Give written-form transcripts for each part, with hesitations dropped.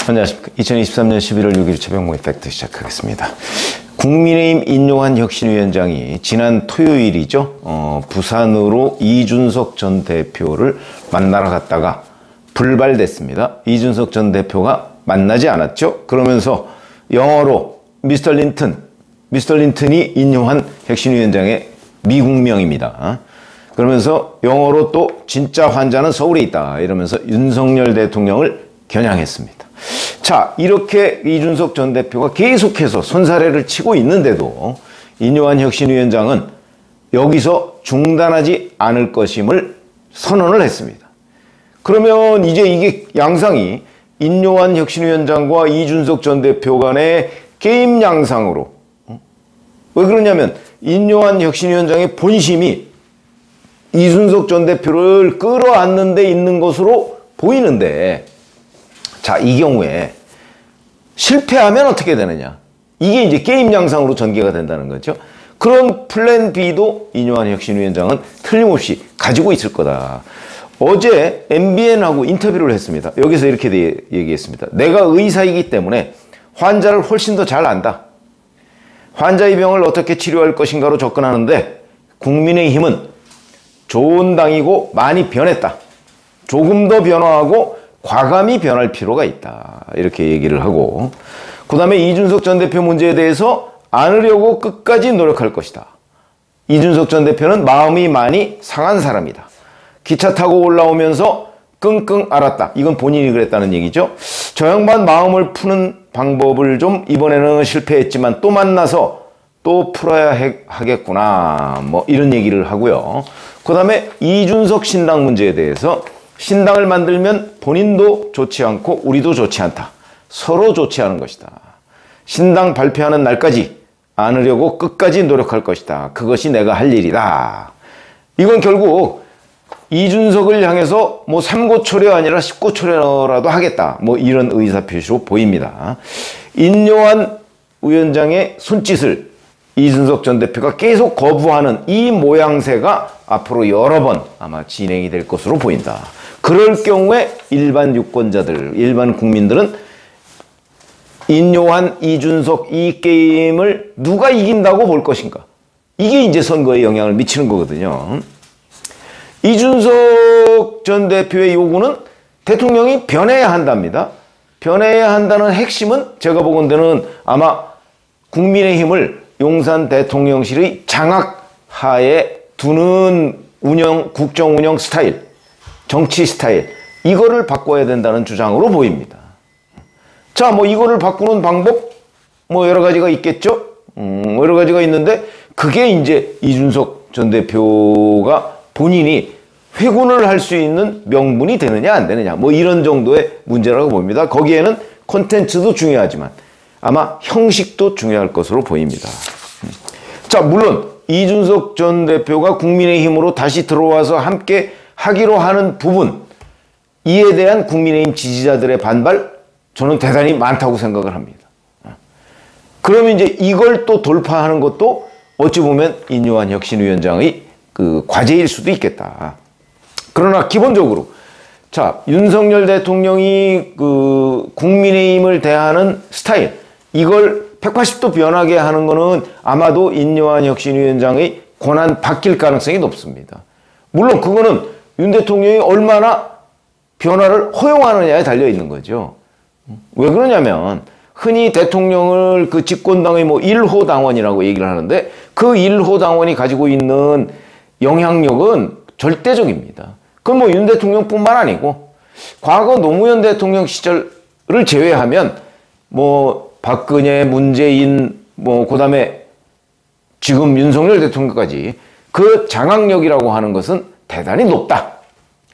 안녕하십니까. 2023년 11월 6일 최병모의 팩트 시작하겠습니다. 국민의힘 인요한 혁신위원장이 지난 토요일이죠. 부산으로 이준석 전 대표를 만나러 갔다가 불발됐습니다. 이준석 전 대표가 만나지 않았죠. 그러면서 영어로 미스터 린튼이 인요한 혁신위원장의 미국명입니다. 그러면서 영어로 또 진짜 환자는 서울에 있다 이러면서 윤석열 대통령을 겨냥했습니다. 자, 이렇게 이준석 전 대표가 계속해서 손사래를 치고 있는데도 인요한 혁신위원장은 여기서 중단하지 않을 것임을 선언을 했습니다. 그러면 이제 이게 양상이 인요한 혁신위원장과 이준석 전 대표 간의 게임 양상으로, 왜 그러냐면 인요한 혁신위원장의 본심이 이준석 전 대표를 끌어안는 데 있는 것으로 보이는데, 자, 이 경우에 실패하면 어떻게 되느냐. 이게 이제 게임 양상으로 전개가 된다는 거죠. 그런 플랜 B도 인요한 혁신위원장은 틀림없이 가지고 있을 거다. 어제 MBN하고 인터뷰를 했습니다. 여기서 이렇게 얘기했습니다. 내가 의사이기 때문에 환자를 훨씬 더 잘 안다. 환자의 병을 어떻게 치료할 것인가로 접근하는데 국민의힘은 좋은 당이고 많이 변했다. 조금 더 변화하고 과감히 변할 필요가 있다. 이렇게 얘기를 하고, 그 다음에 이준석 전 대표 문제에 대해서 안으려고 끝까지 노력할 것이다. 이준석 전 대표는 마음이 많이 상한 사람이다. 기차 타고 올라오면서 끙끙 앓았다. 이건 본인이 그랬다는 얘기죠. 저 양반 마음을 푸는 방법을 좀 이번에는 실패했지만 또 만나서 또 풀어야 하겠구나. 뭐 이런 얘기를 하고요. 그 다음에 이준석 신당 문제에 대해서 신당을 만들면 본인도 좋지 않고 우리도 좋지 않다. 서로 좋지 않은 것이다. 신당 발표하는 날까지 안으려고 끝까지 노력할 것이다. 그것이 내가 할 일이다. 이건 결국 이준석을 향해서 뭐 삼고초려 아니라 십고초려라도 하겠다. 뭐 이런 의사표시로 보입니다. 인요한 위원장의 손짓을 이준석 전 대표가 계속 거부하는 이 모양새가 앞으로 여러 번 아마 진행이 될 것으로 보인다. 그럴 경우에 일반 유권자들, 일반 국민들은 인요한, 이준석 이 게임을 누가 이긴다고 볼 것인가? 이게 이제 선거에 영향을 미치는 거거든요. 이준석 전 대표의 요구는 대통령이 변해야 한답니다. 변해야 한다는 핵심은 제가 보건대는 아마 국민의힘을 용산 대통령실의 장악하에 두는 국정 운영 스타일, 정치 스타일, 이거를 바꿔야 된다는 주장으로 보입니다. 자, 뭐 이거를 바꾸는 방법 뭐 여러 가지가 있겠죠. 여러 가지가 있는데 그게 이제 이준석 전 대표가 본인이 회군을 할 수 있는 명분이 되느냐 안 되느냐 뭐 이런 정도의 문제라고 봅니다. 거기에는 콘텐츠도 중요하지만 아마 형식도 중요할 것으로 보입니다. 자, 물론 이준석 전 대표가 국민의힘으로 다시 들어와서 함께 하기로 하는 부분, 이에 대한 국민의힘 지지자들의 반발, 저는 대단히 많다고 생각을 합니다. 그러면 이제 이걸 또 돌파하는 것도 어찌 보면 인요한 혁신위원장의 그 과제일 수도 있겠다. 그러나 기본적으로, 자, 윤석열 대통령이 그 국민의힘을 대하는 스타일, 이걸 180도 변하게 하는 거는 아마도 인요한 혁신위원장의 권한 바뀔 가능성이 높습니다. 물론 그거는 윤 대통령이 얼마나 변화를 허용하느냐에 달려 있는 거죠. 왜 그러냐면 흔히 대통령을 그 집권당의 뭐 1호 당원이라고 얘기를 하는데 그 1호 당원이 가지고 있는 영향력은 절대적입니다. 그건 뭐 윤 대통령뿐만 아니고 과거 노무현 대통령 시절을 제외하면 뭐 박근혜, 문재인, 뭐 그다음에 지금 윤석열 대통령까지 그 장악력이라고 하는 것은 대단히 높다.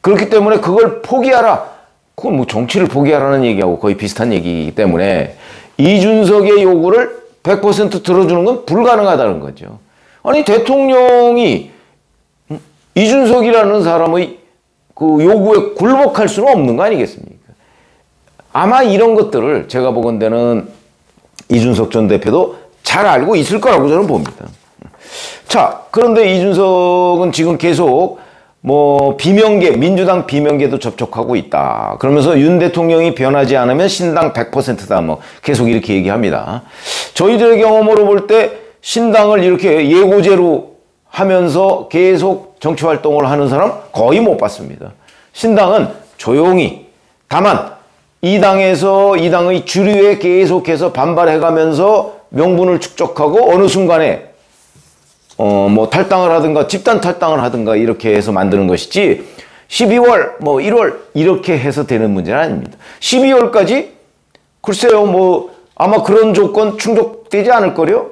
그렇기 때문에 그걸 포기하라. 그건 뭐 정치를 포기하라는 얘기하고 거의 비슷한 얘기이기 때문에 이준석의 요구를 100% 들어주는 건 불가능하다는 거죠. 아니, 대통령이 이준석이라는 사람의 그 요구에 굴복할 수는 없는 거 아니겠습니까? 아마 이런 것들을 제가 보건대는 이준석 전 대표도 잘 알고 있을 거라고 저는 봅니다. 자, 그런데 이준석은 지금 계속 뭐 비명계, 민주당 비명계도 접촉하고 있다. 그러면서 윤 대통령이 변하지 않으면 신당 100%다. 뭐 계속 이렇게 얘기합니다. 저희들의 경험으로 볼 때 신당을 이렇게 예고제로 하면서 계속 정치 활동을 하는 사람 거의 못 봤습니다. 신당은 조용히, 다만 이 당에서 이 당의 주류에 계속해서 반발해가면서 명분을 축적하고 어느 순간에 뭐 탈당을 하든가 집단 탈당을 하든가 이렇게 해서 만드는 것이지 12월 뭐 1월 이렇게 해서 되는 문제는 아닙니다. 12월까지 글쎄요 뭐 아마 그런 조건 충족되지 않을 거요.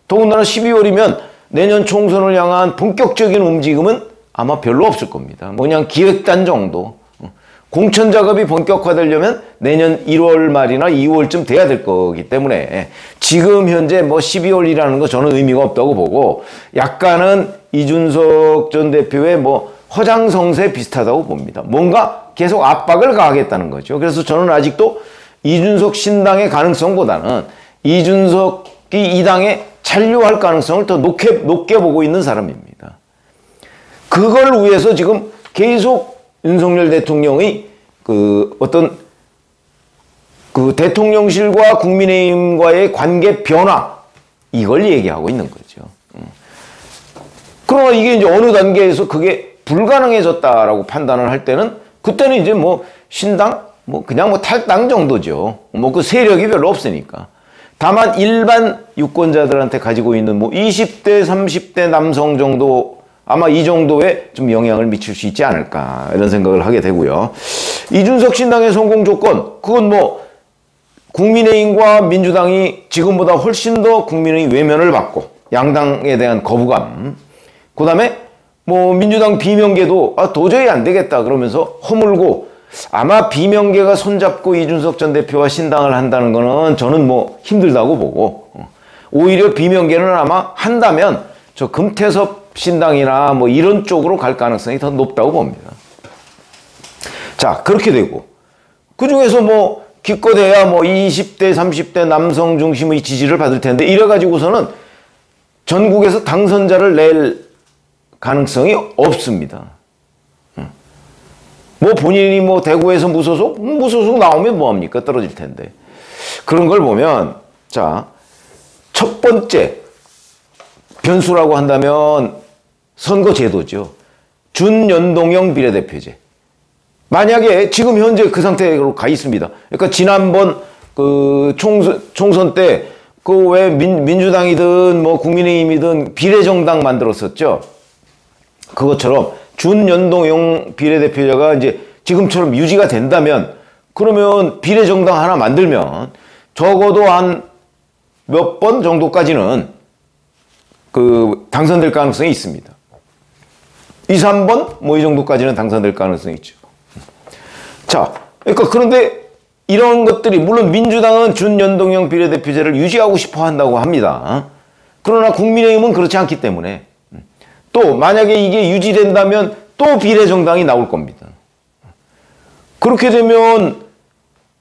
더군다나 12월이면 내년 총선을 향한 본격적인 움직임은 아마 별로 없을 겁니다. 뭐 그냥 기획단 정도. 공천 작업이 본격화되려면 내년 1월 말이나 2월쯤 돼야 될 거기 때문에 지금 현재 뭐 12월이라는 거 저는 의미가 없다고 보고 약간은 이준석 전 대표의 뭐 허장성세 비슷하다고 봅니다. 뭔가 계속 압박을 가하겠다는 거죠. 그래서 저는 아직도 이준석 신당의 가능성보다는 이준석이 이 당에 잔류할 가능성을 더 높게 보고 있는 사람입니다. 그걸 위해서 지금 계속 윤석열 대통령의 어떤 대통령실과 국민의힘과의 관계 변화 이걸 얘기하고 있는 거죠. 그러나 이게 이제 어느 단계에서 그게 불가능해졌다라고 판단을 할 때는 그때는 이제 뭐 신당 뭐 그냥 뭐 탈당 정도죠. 뭐 그 세력이 별로 없으니까. 다만 일반 유권자들한테 가지고 있는 뭐 20대 30대 남성 정도 아마 이 정도에 좀 영향을 미칠 수 있지 않을까 이런 생각을 하게 되고요. 이준석 신당의 성공 조건 그건 뭐 국민의힘과 민주당이 지금보다 훨씬 더 국민의 외면을 받고 양당에 대한 거부감 그 다음에 뭐 민주당 비명계도 도저히 안 되겠다 그러면서 허물고 아마 비명계가 손잡고 이준석 전 대표와 신당을 한다는 거는 저는 뭐 힘들다고 보고 오히려 비명계는 아마 한다면 저 금태섭 신당이나 뭐 이런 쪽으로 갈 가능성이 더 높다고 봅니다. 자, 그렇게 되고 그 중에서 뭐 기껏해야 뭐 20대 30대 남성 중심의 지지를 받을 텐데 이래 가지고서는 전국에서 당선자를 낼 가능성이 없습니다. 뭐 본인이 뭐 대구에서 무소속 나오면 뭐합니까? 떨어질 텐데. 그런 걸 보면 자, 첫 번째 변수라고 한다면 선거제도죠. 준연동형 비례대표제. 만약에 지금 현재 그 상태로 가 있습니다. 그러니까 지난번 그 총선 때 그 왜 민주당이든 뭐 국민의힘이든 비례정당 만들었었죠. 그것처럼 준연동형 비례대표제가 이제 지금처럼 유지가 된다면 그러면 비례정당 하나 만들면 적어도 한 몇 번 정도까지는 그 당선될 가능성이 있습니다. 2, 3번 뭐 이 정도까지는 당선될 가능성이 있죠. 자, 그러니까 그런데 이런 것들이 물론 민주당은 준연동형 비례대표제를 유지하고 싶어 한다고 합니다. 그러나 국민의힘은 그렇지 않기 때문에 또 만약에 이게 유지된다면 또 비례정당이 나올 겁니다. 그렇게 되면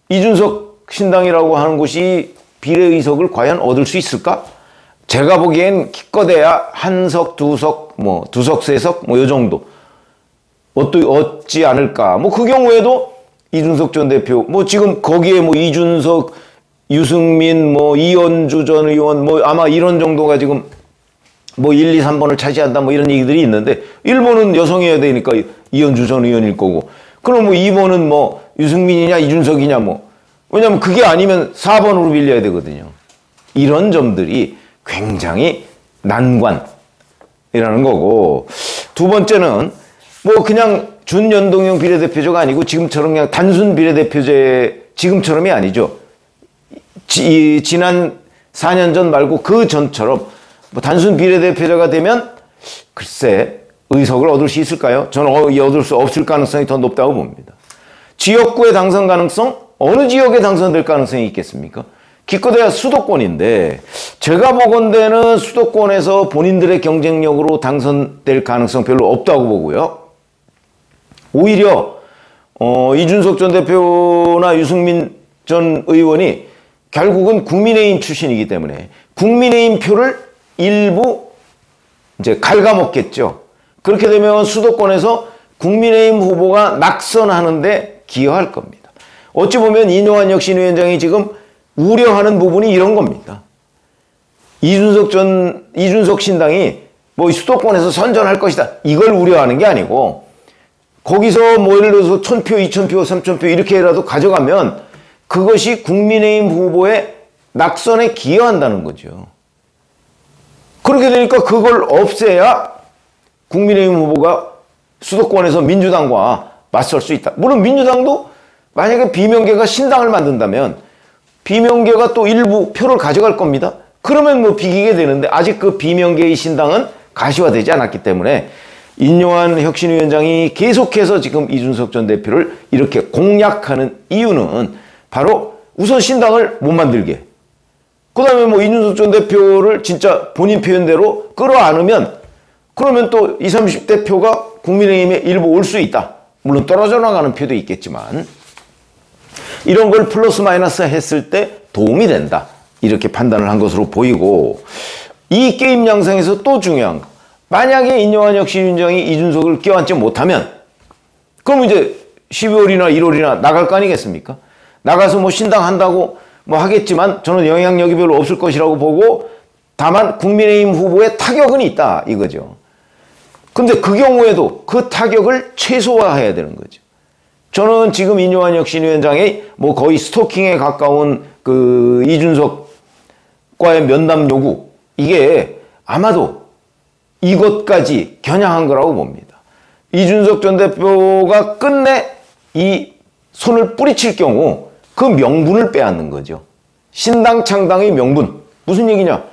이준석 신당이라고 하는 곳이 비례의석을 과연 얻을 수 있을까? 제가 보기엔 기껏해야 한 석, 두 석, 뭐 두 석, 세 석, 뭐 요 정도 얻지 않을까. 뭐 그 경우에도 이준석 전 대표, 뭐 지금 거기에 뭐 이준석, 유승민, 뭐 이현주 전 의원, 뭐 아마 이런 정도가 지금 뭐 1, 2, 3번을 차지한다 뭐 이런 얘기들이 있는데 1번은 여성이어야 되니까 이현주 전 의원일 거고 그럼 뭐 2번은 뭐 유승민이냐 이준석이냐 뭐 왜냐면 그게 아니면 4번으로 밀려야 되거든요. 이런 점들이 굉장히 난관이라는 거고 두 번째는 뭐 그냥 준연동형 비례대표제가 아니고 지금처럼 그냥 단순 비례대표제 지금처럼이 아니죠. 지난 4년 전 말고 그 전처럼 뭐 단순 비례대표제가 되면 글쎄 의석을 얻을 수 있을까요? 저는 얻을 수 없을 가능성이 더 높다고 봅니다. 지역구의 당선 가능성? 어느 지역에 당선될 가능성이 있겠습니까? 기껏해야 수도권인데 제가 보건대는 수도권에서 본인들의 경쟁력으로 당선될 가능성 별로 없다고 보고요. 오히려 이준석 전 대표나 유승민 전 의원이 결국은 국민의힘 출신이기 때문에 국민의힘 표를 일부 이제 갉아먹겠죠. 그렇게 되면 수도권에서 국민의힘 후보가 낙선하는데 기여할 겁니다. 어찌 보면 인요한 혁신위원장이 지금 우려하는 부분이 이런 겁니다. 이준석 신당이 뭐 수도권에서 선전할 것이다, 이걸 우려하는 게 아니고, 거기서 뭐 예를 들어서 1000표, 2000표, 3000표 이렇게라도 가져가면 그것이 국민의힘 후보의 낙선에 기여한다는 거죠. 그렇게 되니까 그걸 없애야 국민의힘 후보가 수도권에서 민주당과 맞설 수 있다. 물론 민주당도 만약에 비명계가 신당을 만든다면 비명계가 또 일부 표를 가져갈 겁니다. 그러면 뭐 비기게 되는데, 아직 그 비명계의 신당은 가시화되지 않았기 때문에 인요한 혁신위원장이 계속해서 지금 이준석 전 대표를 이렇게 공략하는 이유는 바로 우선 신당을 못 만들게, 그 다음에 뭐 이준석 전 대표를 진짜 본인 표현대로 끌어안으면 그러면 또 20, 30대 표가 국민의힘에 일부 올 수 있다. 물론 떨어져 나가는 표도 있겠지만 이런 걸 플러스 마이너스 했을 때 도움이 된다, 이렇게 판단을 한 것으로 보이고, 이 게임 양상에서 또 중요한 거, 만약에 인요한 혁신위원장이 이준석을 껴안지 못하면 그럼 이제 12월이나 1월이나 나갈 거 아니겠습니까? 나가서 뭐 신당 한다고 뭐 하겠지만 저는 영향력이 별로 없을 것이라고 보고, 다만 국민의힘 후보의 타격은 있다, 이거죠. 근데 그 경우에도 그 타격을 최소화해야 되는 거죠. 저는 지금 인요한 혁신위원장의 뭐 거의 스토킹에 가까운 그 이준석과의 면담 요구, 이게 아마도 이것까지 겨냥한 거라고 봅니다. 이준석 전 대표가 끝내 이 손을 뿌리칠 경우 그 명분을 빼앗는 거죠. 신당 창당의 명분. 무슨 얘기냐?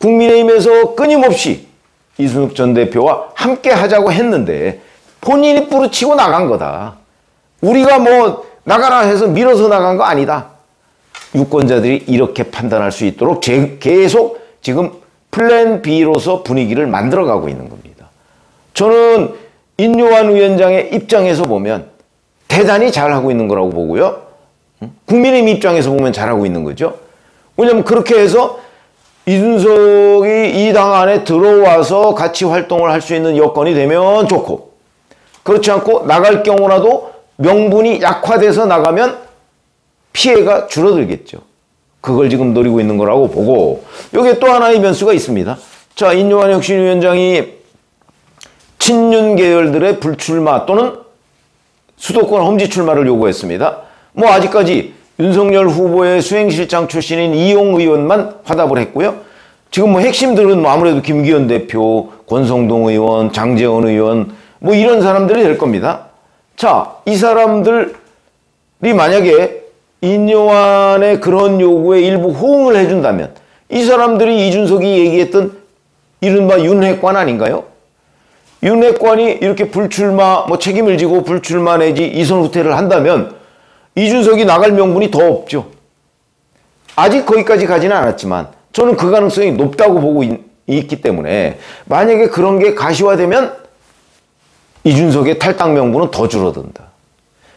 국민의힘에서 끊임없이 이준석 전 대표와 함께 하자고 했는데 본인이 뿌리치고 나간 거다. 우리가 뭐 나가라 해서 밀어서 나간 거 아니다. 유권자들이 이렇게 판단할 수 있도록 계속 지금 플랜 B로서 분위기를 만들어가고 있는 겁니다. 저는 인요한 위원장의 입장에서 보면 대단히 잘하고 있는 거라고 보고요. 국민의힘 입장에서 보면 잘하고 있는 거죠. 왜냐하면 그렇게 해서 이준석이 이 당 안에 들어와서 같이 활동을 할 수 있는 여건이 되면 좋고, 그렇지 않고 나갈 경우라도 명분이 약화돼서 나가면 피해가 줄어들겠죠. 그걸 지금 노리고 있는 거라고 보고, 여기에 또 하나의 변수가 있습니다. 자, 인요한 혁신위원장이 친윤 계열들의 불출마 또는 수도권 험지 출마를 요구했습니다. 뭐 아직까지 윤석열 후보의 수행실장 출신인 이용 의원만 화답을 했고요. 지금 뭐 핵심들은 뭐 아무래도 김기현 대표, 권성동 의원, 장제원 의원 뭐 이런 사람들이 될 겁니다. 자, 이 사람들이 만약에 인요한의 그런 요구에 일부 호응을 해준다면 이 사람들이 이준석이 얘기했던 이른바 윤핵관 아닌가요? 윤핵관이 이렇게 불출마, 뭐 책임을 지고 불출마 내지 이선 후퇴를 한다면 이준석이 나갈 명분이 더 없죠. 아직 거기까지 가지는 않았지만 저는 그 가능성이 높다고 보고 있기 때문에 만약에 그런 게 가시화되면 이준석의 탈당 명분은 더 줄어든다.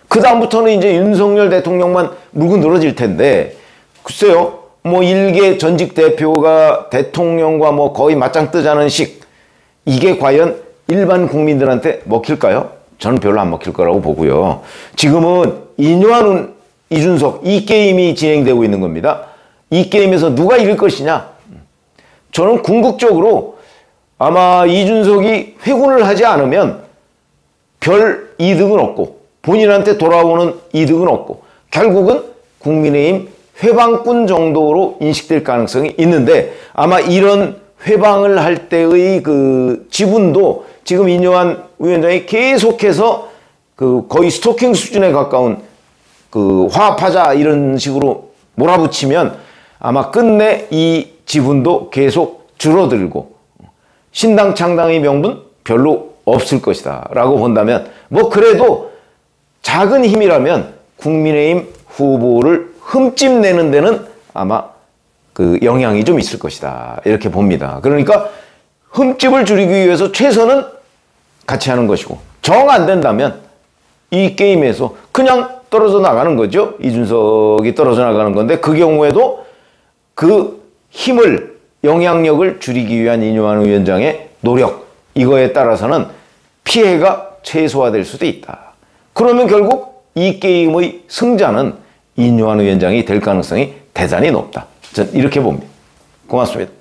그 다음부터는 이제 윤석열 대통령만 물고 늘어질 텐데, 글쎄요, 뭐 일개 전직 대표가 대통령과 뭐 거의 맞짱 뜨자는 식, 이게 과연 일반 국민들한테 먹힐까요? 저는 별로 안 먹힐 거라고 보고요. 지금은 인요한 이준석 이 게임이 진행되고 있는 겁니다. 이 게임에서 누가 이길 것이냐? 저는 궁극적으로 아마 이준석이 회군을 하지 않으면 별 이득은 없고 본인한테 돌아오는 이득은 없고 결국은 국민의힘 회방꾼 정도로 인식될 가능성이 있는데, 아마 이런 회방을 할 때의 그 지분도 지금 인요한 위원장이 계속해서 그 거의 스토킹 수준에 가까운 그 화합하자 이런 식으로 몰아붙이면 아마 끝내 이 지분도 계속 줄어들고 신당 창당의 명분 별로 없을 것이다 라고 본다면, 뭐 그래도 작은 힘이라면 국민의힘 후보를 흠집내는 데는 아마 그 영향이 좀 있을 것이다 이렇게 봅니다. 그러니까 흠집을 줄이기 위해서 최선은 같이 하는 것이고, 정 안 된다면 이 게임에서 그냥 떨어져 나가는 거죠. 이준석이 떨어져 나가는 건데, 그 경우에도 그 힘을, 영향력을 줄이기 위한 인요한 위원장의 노력, 이거에 따라서는 피해가 최소화될 수도 있다. 그러면 결국 이 게임의 승자는 인요한 위원장이 될 가능성이 대단히 높다. 전 이렇게 봅니다. 고맙습니다.